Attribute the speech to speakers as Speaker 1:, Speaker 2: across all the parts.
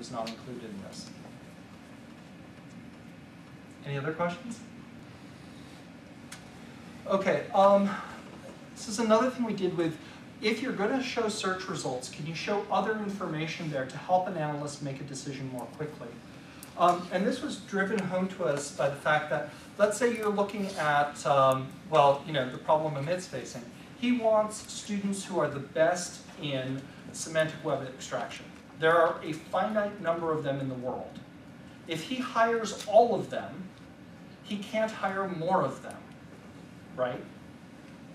Speaker 1: was not included in this. Any other questions? Okay, this is another thing we did with, if you're going to show search results, can you show other information there to help an analyst make a decision more quickly? And this was driven home to us by the fact that, let's say you're looking at, well, you know, the problem Amit's facing. He wants students who are the best in semantic web extraction. There are a finite number of them in the world. If he hires all of them, he can't hire more of them, right?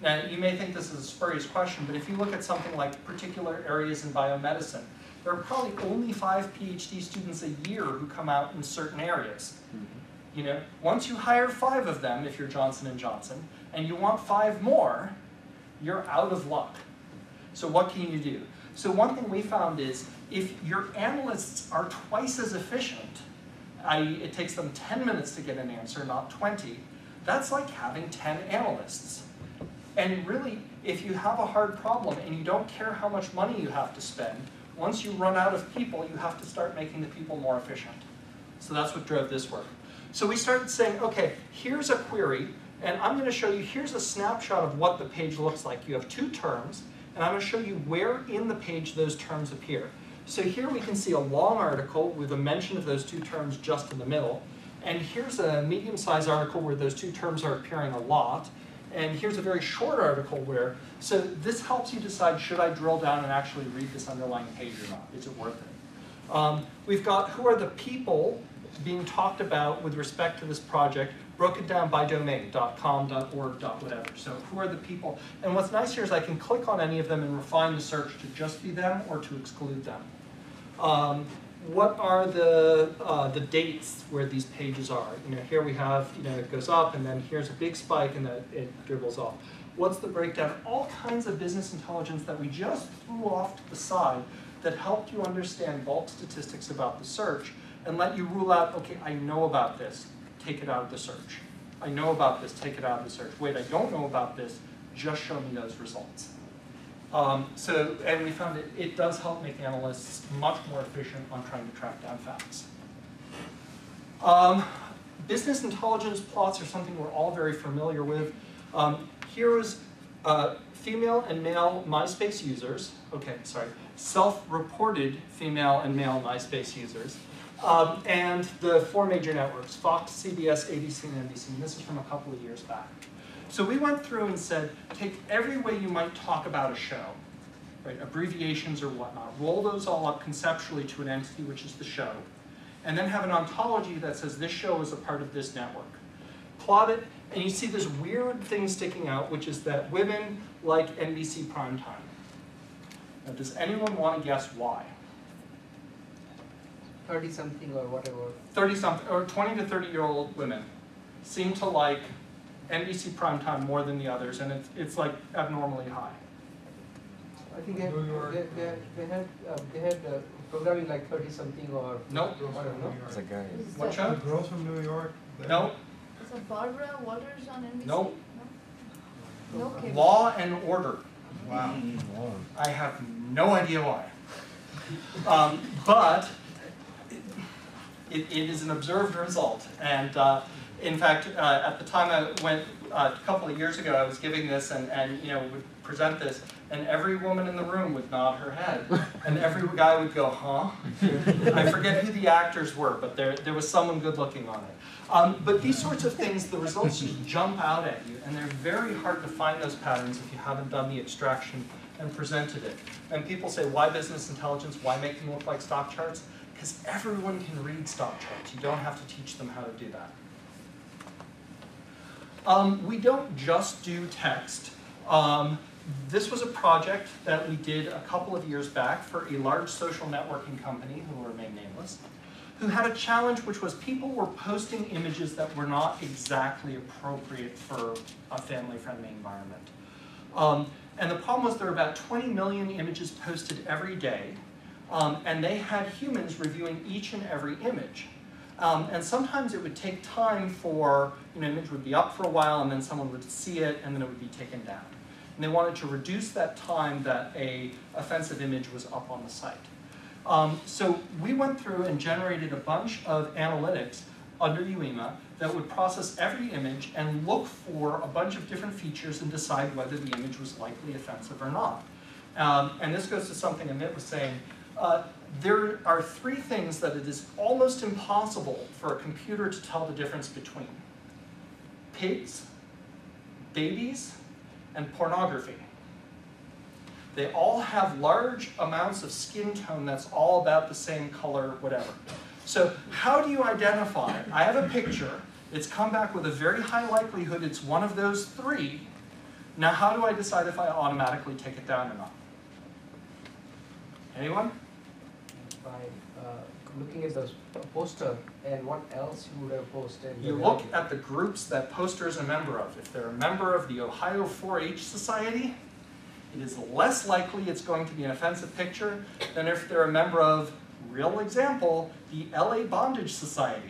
Speaker 1: Now, you may think this is a spurious question, but if you look at something like particular areas in biomedicine, there are probably only 5 PhD students a year who come out in certain areas. You know, once you hire 5 of them, if you're Johnson & Johnson, and you want 5 more, you're out of luck. So what can you do? So one thing we found is, if your analysts are twice as efficient, i.e. it takes them 10 minutes to get an answer, not 20, that's like having 10 analysts. And really, if you have a hard problem and you don't care how much money you have to spend, once you run out of people, you have to start making the people more efficient. So that's what drove this work. So we started saying, okay, here's a query, and I'm going to show you, here's a snapshot of what the page looks like. You have 2 terms, and I'm going to show you where in the page those terms appear. So here we can see a long article with a mention of those 2 terms just in the middle. And here's a medium-sized article where those 2 terms are appearing a lot. And here's a very short article where, so this helps you decide, should I drill down and actually read this underlying page or not? Is it worth it? We've got who are the people being talked about with respect to this project, broken down by domain, .com, .org, .whatever. So who are the people? And what's nice here is I can click on any of them and refine the search to just be them or to exclude them. What are the dates where these pages are? You know, here we have, you know, it goes up, and then here's a big spike, and then it dribbles off. What's the breakdown? All kinds of business intelligence that we just threw off to the side that helped you understand bulk statistics about the search and let you rule out, okay, I know about this, take it out of the search. I know about this, take it out of the search. Wait, I don't know about this, just show me those results. And we found it does help make analysts much more efficient on trying to track down facts. Business intelligence plots are something we're all very familiar with. Here is female and male MySpace users. Okay, sorry. Self-reported female and male MySpace users. And the 4 major networks, Fox, CBS, ABC, and NBC. And this is from a couple of years back. So we went through and said, take every way you might talk about a show, right, abbreviations or whatnot, roll those all up conceptually to an entity, which is the show, and then have an ontology that says this show is a part of this network. Plot it, and you see this weird thing sticking out, which is that women like NBC primetime. Now, does anyone want to guess why?
Speaker 2: 30-something or whatever.
Speaker 1: 30-something, or 20 to 30-year-old women seem to like NBC primetime more than the others, and it's like abnormally high.
Speaker 2: I think they had programming like 30-something or
Speaker 1: nope.
Speaker 2: I don't know.
Speaker 3: It's a guy.
Speaker 1: What show?
Speaker 4: The Girls from New York.
Speaker 1: Nope.
Speaker 5: Is it Barbara Walters on NBC?
Speaker 1: Nope.
Speaker 5: No. Okay.
Speaker 1: Law and Order.
Speaker 4: Wow.
Speaker 1: I have no idea why. But it is an observed result, and in fact, at the time I went a couple of years ago, I was giving this and you know would present this, and every woman in the room would nod her head, and every guy would go, huh? I forget who the actors were, but there was someone good looking on it. But these sorts of things, the results just jump out at you, and they're very hard to find those patterns if you haven't done the extraction and presented it. And people say, why business intelligence? Why make them look like stock charts? Because everyone can read stock charts. You don't have to teach them how to do that. We don't just do text. This was a project that we did a couple of years back for a large social networking company, who will remain nameless, who had a challenge, which was people were posting images that were not exactly appropriate for a family-friendly environment. And the problem was there were about 20 million images posted every day, and they had humans reviewing each and every image. And sometimes it would take time for, an image would be up for a while, and then someone would see it, and then it would be taken down. And they wanted to reduce that time that a offensive image was up on the site. So we went through and generated a bunch of analytics under UEMA that would process every image and look for a bunch of different features and decide whether the image was likely offensive or not. And this goes to something Amit was saying. There are three things that it is almost impossible for a computer to tell the difference between: pigs, babies, and pornography. They all have large amounts of skin tone that's all about the same color, whatever. So how do you identify? I have a picture. It's come back with a very high likelihood it's one of those three. Now how do I decide if I automatically take it down or not? Anyone?
Speaker 2: By looking at those poster and what else you would have posted.
Speaker 1: You look at the groups that poster is a member of. If they're a member of the Ohio 4-H Society, it is less likely it's going to be an offensive picture than if they're a member of, real example, the LA Bondage Society.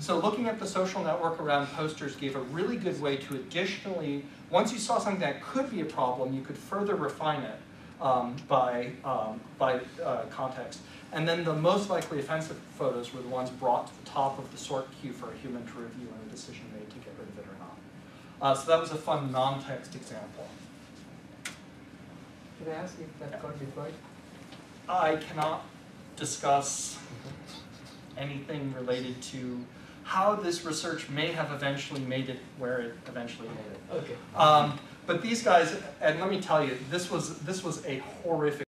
Speaker 1: So looking at the social network around posters gave a really good way to additionally, once you saw something that could be a problem, you could further refine it by context. And then the most likely offensive photos were the ones brought to the top of the sort queue for a human to review and a decision made to get rid of it or not. So that was a fun non-text example.
Speaker 2: Can I ask if that got deployed?
Speaker 1: I cannot discuss anything related to how this research may have eventually made it where it eventually made it.
Speaker 2: Okay.
Speaker 1: But these guys, and let me tell you, this was a horrific